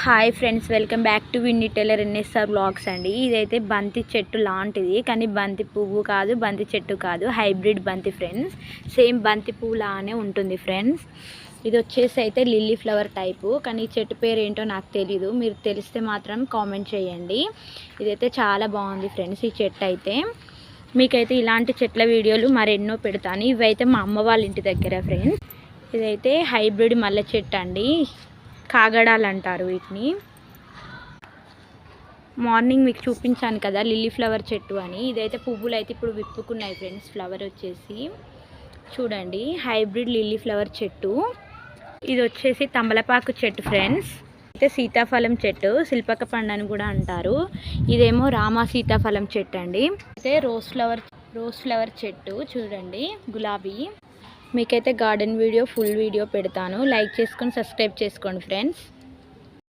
Hi friends, welcome back to Vinni tailor NSR blogs అండి. ఇదైతే బంతి చెట్టు లాంటిది, కానీ బంతి పువ్వు కాదు, బంతి చెట్టు కాదు, హైబ్రిడ్ బంతి ఫ్రెండ్స్. సేమ్ బంతి పువ్వు లానే ఉంటుంది ఫ్రెండ్స్. ఇది వచ్చేసి అయితే లిల్లీ ఫ్లవర్ టైపు, కానీ ఈ చెట్టు పేరు ఏంటో నాకు తెలీదు. మీరు తెలిస్తే మాత్రం కామెంట్ చేయండి. ఇదైతే చాలా బాగుంది ఫ్రెండ్స్. ఈ చెట్టు అయితే మీకైతే ఇలాంటి చెట్ల వీడియోలు మరెన్నో పెడతాను. ఇవైతే మా అమ్మ వాళ్ళ ఇంటి దగ్గర ఫ్రెండ్స్. ఇదైతే హైబ్రిడ్ మల్లె చెట్టు అండి, కాగడాలు అంటారు వీటిని. మార్నింగ్ మీకు చూపించాను కదా లిల్లీ ఫ్లవర్ చెట్టు అని. ఇదైతే పువ్వులు అయితే ఇప్పుడు విప్పుకున్నాయి ఫ్రెండ్స్. ఫ్లవర్ వచ్చేసి చూడండి, హైబ్రిడ్ లిల్లీ ఫ్లవర్ చెట్టు. ఇది వచ్చేసి తమలపాకు చెట్టు ఫ్రెండ్స్. అయితే సీతాఫలం చెట్టు, శిల్పక పండు అని కూడా అంటారు. ఇదేమో రామా సీతాఫలం చెట్టు అండి. అయితే రోజ్ ఫ్లవర్ చెట్టు చూడండి, గులాబీ. మీకైతే గార్డెన్ వీడియో ఫుల్ వీడియో పెడతాను. లైక్ చేసుకొని సబ్స్క్రైబ్ చేసుకోండి ఫ్రెండ్స్.